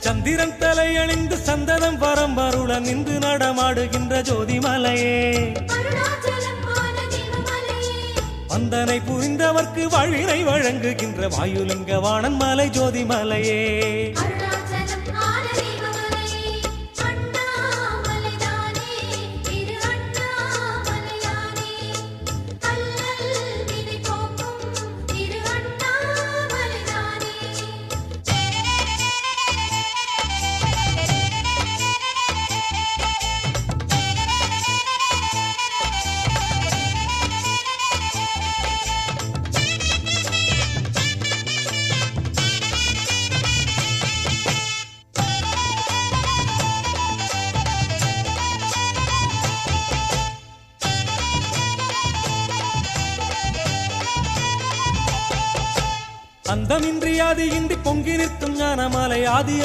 சந்திரன் தலை அணிந்து சந்ததம் பரம்பருள நின்று நடமாடுகின்ற ஜோதிமலையே வந்தனை புரிந்தவர்க்கு வழினை வழங்குகின்ற வாயுலிங்க வாணன் மலை ஜோதிமலையே அந்தமின்றி ஆதி இன்றி பொங்கி நிற்கும் ஞானமலை ஆதி